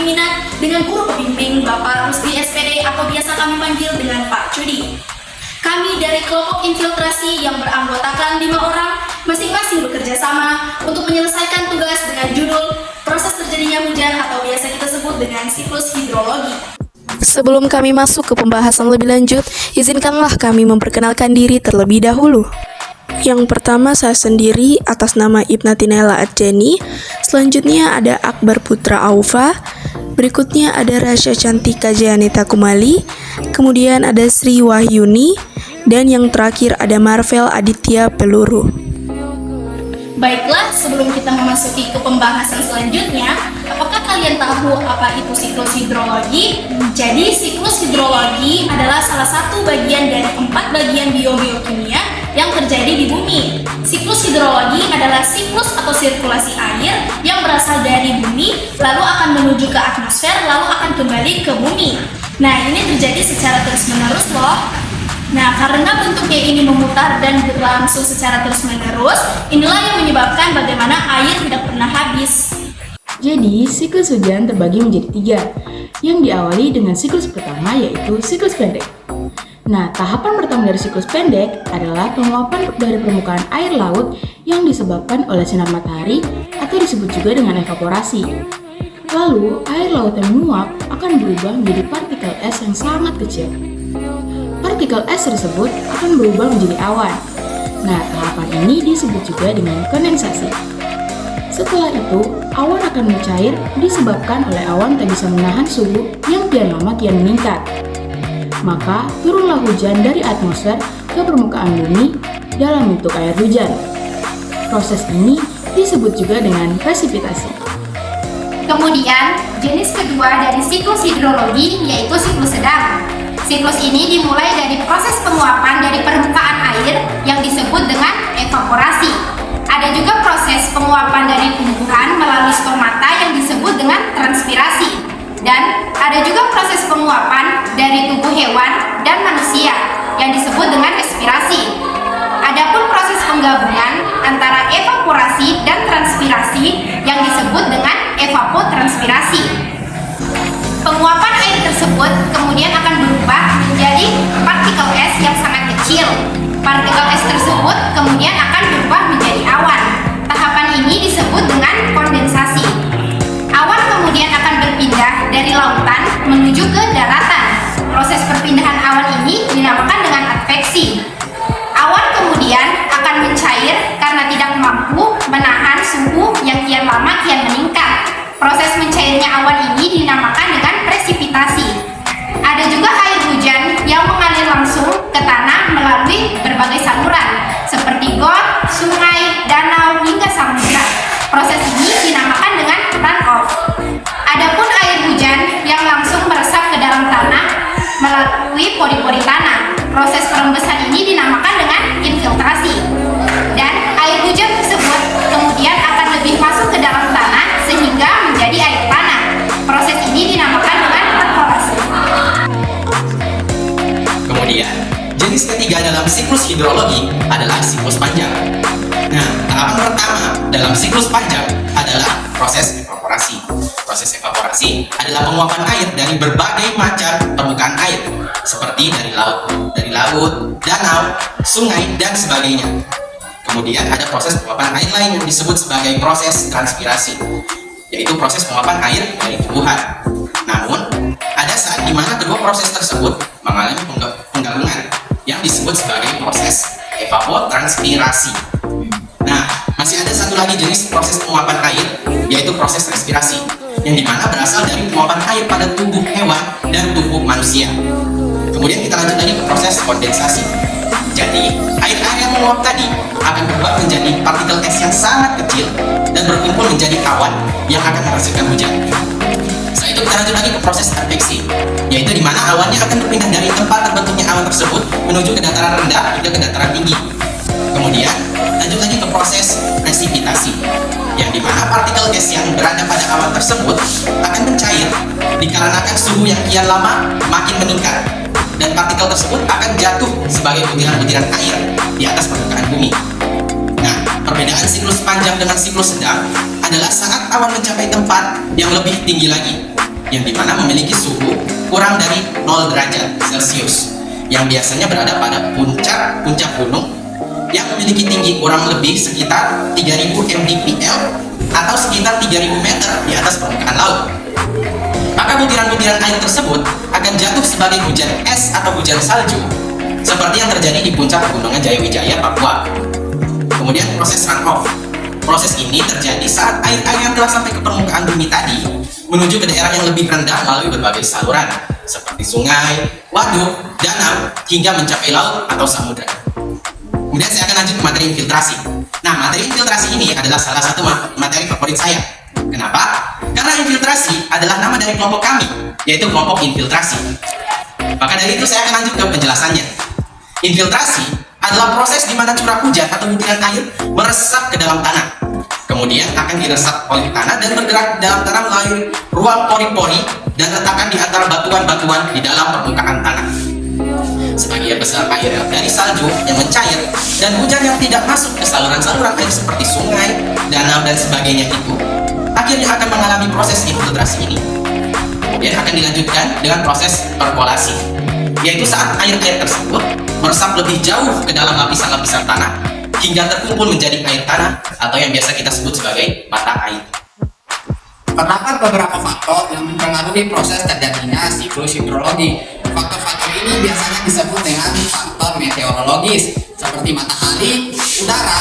minat dengan guru pembimbing Bapak Rusdi SPD atau biasa kami panggil dengan Pak Cudi. Kami dari kelompok infiltrasi yang beranggotakan 5 orang masing-masing bekerja sama untuk menyelesaikan tugas dengan judul proses terjadinya hujan atau biasa kita sebut dengan siklus hidrologi. Sebelum kami masuk ke pembahasan lebih lanjut, izinkanlah kami memperkenalkan diri terlebih dahulu. Yang pertama saya sendiri atas nama Ibnatinela Adjani, selanjutnya ada Akbar Putra Aufa, berikutnya ada Rasya Cantika Jayanita Kumali, kemudian ada Sri Wahyuni, dan yang terakhir ada Marvel Aditya Peluru. Baiklah, sebelum kita memasuki ke pembahasan selanjutnya, apakah kalian tahu apa itu siklus hidrologi? Jadi, siklus hidrologi adalah salah satu bagian dari 4 bagian biogeokimia yang terjadi di bumi. Siklus hidrologi adalah siklus atau sirkulasi air yang berasal dari bumi, lalu akan menuju ke atmosfer, lalu akan kembali ke bumi. Nah, ini terjadi secara terus-menerus loh. Nah, karena bentuknya ini memutar dan berlangsung secara terus-menerus, inilah yang menyebabkan bagaimana air tidak pernah habis. Jadi, siklus hujan terbagi menjadi 3, yang diawali dengan siklus pertama yaitu siklus pendek. Nah, tahapan pertama dari siklus pendek adalah penguapan dari permukaan air laut yang disebabkan oleh sinar matahari atau disebut juga dengan evaporasi. Lalu, air laut yang menguap akan berubah menjadi partikel es yang sangat kecil. Partikel es tersebut akan berubah menjadi awan. Nah, tahapan ini disebut juga dengan kondensasi. Setelah itu, awan akan mencair disebabkan oleh awan tak bisa menahan suhu yang kian lama kian meningkat. Maka, turunlah hujan dari atmosfer ke permukaan bumi dalam bentuk air hujan. Proses ini disebut juga dengan presipitasi. Kemudian, jenis kedua dari siklus hidrologi yaitu siklus sedang. Siklus ini dimulai dari proses penguapan dari permukaan air yang disebut dengan evaporasi. Ada juga proses penguapan dari tumbuhan melalui stomata yang disebut dengan transpirasi. Dan ada juga proses penguapan dari tubuh hewan dan manusia yang disebut dengan respirasi. Adapun proses penggabungan antara evaporasi dan transpirasi yang disebut dengan evapotranspirasi. Penguapan air tersebut kemudian akan berubah menjadi partikel es yang sangat kecil. Partikel es tersebut kemudian akan berubah menjadi awan. Tahapan ini disebut dengan kondensasi. Awan kemudian akan berpindah dari lautan menuju ke daratan. Proses perpindahan awan ini dinamakan dengan adveksi. Awan kemudian akan mencair karena tidak mampu menahan suhu yang kian lama kian meningkat. Proses mencairnya awan ini dinamakan dengan presipitasi. Ada juga air hujan yang mengalir langsung ke tanah melalui berbagai saluran seperti got, sungai, danau, hingga samudra. Proses ini dinamakan dengan runoff. Adapun air hujan yang langsung meresap ke dalam tanah melalui pori-pori tanah. Proses perembesan ini dinamakan dengan infiltrasi. Dan air hujan tersebut kemudian akan lebih masuk ke dalam tanah sehingga menjadi air tanah. Proses ini dinamakan dengan perkolasi. Kemudian, jenis ketiga dalam siklus hidrologi adalah siklus panjang. Nah, tahapan pertama dalam siklus panjang adalah proses evaporasi. Proses evaporasi adalah penguapan air dari berbagai macam permukaan air, seperti dari laut, danau, sungai, dan sebagainya. Kemudian ada proses penguapan air lain yang disebut sebagai proses transpirasi, yaitu proses penguapan air dari tumbuhan. Namun, ada saat di mana kedua proses tersebut mengalami penggabungan yang disebut sebagai proses evapotranspirasi. Nah, masih ada satu lagi jenis proses penguapan air, yaitu proses respirasi, yang dimana berasal dari penguapan air pada tubuh hewan dan tubuh manusia. Kemudian kita lanjut lagi ke proses kondensasi. Jadi, air-air yang menguap tadi akan berubah menjadi partikel es yang sangat kecil dan berkumpul menjadi awan yang akan menghasilkan hujan. Setelah itu kita lanjut lagi ke proses adveksi, yaitu di mana awannya akan berpindah dari tempat terbentuknya awan tersebut menuju ke dataran rendah hingga ke dataran tinggi. Kemudian lanjut lagi ke proses presipitasi, yang dimana partikel es yang berada pada awan tersebut akan mencair dikarenakan suhu yang kian lama makin meningkat, dan partikel tersebut akan jatuh sebagai butiran-butiran air di atas permukaan bumi. Nah, perbedaan siklus panjang dengan siklus sedang adalah saat awan mencapai tempat yang lebih tinggi lagi. yang dimana memiliki suhu kurang dari 0 derajat Celcius, yang biasanya berada pada puncak gunung yang memiliki tinggi kurang lebih sekitar 3000 mdpl atau sekitar 3000 meter di atas permukaan laut. Maka butiran-butiran air tersebut akan jatuh sebagai hujan es atau hujan salju, seperti yang terjadi di puncak pegunungan Jayawijaya, Papua. Kemudian proses runoff. Proses ini terjadi saat air-air yang telah sampai ke permukaan bumi tadi menuju ke daerah yang lebih rendah melalui berbagai saluran, seperti sungai, waduk, danau, hingga mencapai laut atau samudra. Kemudian saya akan lanjut ke materi infiltrasi. Nah, materi infiltrasi ini adalah salah satu materi favorit saya. Kenapa? Karena infiltrasi adalah nama dari kelompok kami, yaitu kelompok infiltrasi. Maka dari itu saya akan lanjut ke penjelasannya. Infiltrasi adalah proses di mana curah hujan atau butiran air meresap ke dalam tanah. Kemudian akan diresap oleh tanah dan bergerak di dalam tanah melalui ruang pori-pori dan letakkan di antara batuan-batuan di dalam permukaan tanah. Sebagian besar air dari salju yang mencair dan hujan yang tidak masuk ke saluran-saluran air seperti sungai, danau, dan sebagainya itu akhirnya akan mengalami proses infiltrasi ini. Kemudian akan dilanjutkan dengan proses perkolasi, yaitu saat air-air tersebut meresap lebih jauh ke dalam lapisan-lapisan tanah hingga terkumpul menjadi air tanah atau yang biasa kita sebut sebagai mata air. Terdapat beberapa faktor yang mempengaruhi proses terjadinya siklus hidrologi. Faktor-faktor ini biasanya disebut dengan faktor meteorologis seperti matahari, udara,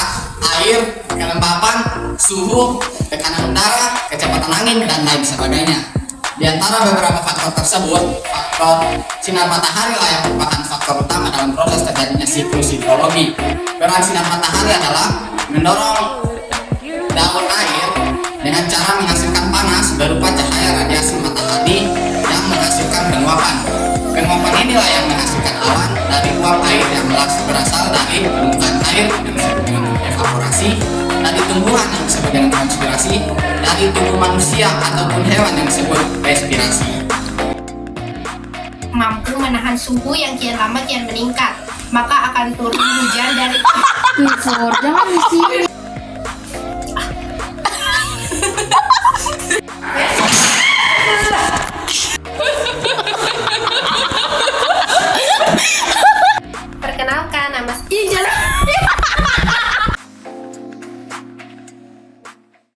air, kelembapan, suhu, tekanan udara, kecepatan angin, dan lain sebagainya. Di antara beberapa faktor tersebut, faktor sinar matahari lah yang merupakan faktor utama dalam proses terjadinya siklus hidrologi. Peran sinar matahari adalah mendorong daun air dengan cara menghasilkan panas berupa cahaya radiasi matahari yang menghasilkan penguapan. Penguapan inilah yang menghasilkan awan dari uap air yang berasal dari permukaan air yang disebut dengan evaporasi, dari tumbuhan yang disebut dengan transpirasi, dari tubuh manusia ataupun hewan yang disebut respirasi. Mampu menahan suhu yang kian lama kian meningkat, maka akan turun hujan dari Jangan di sini.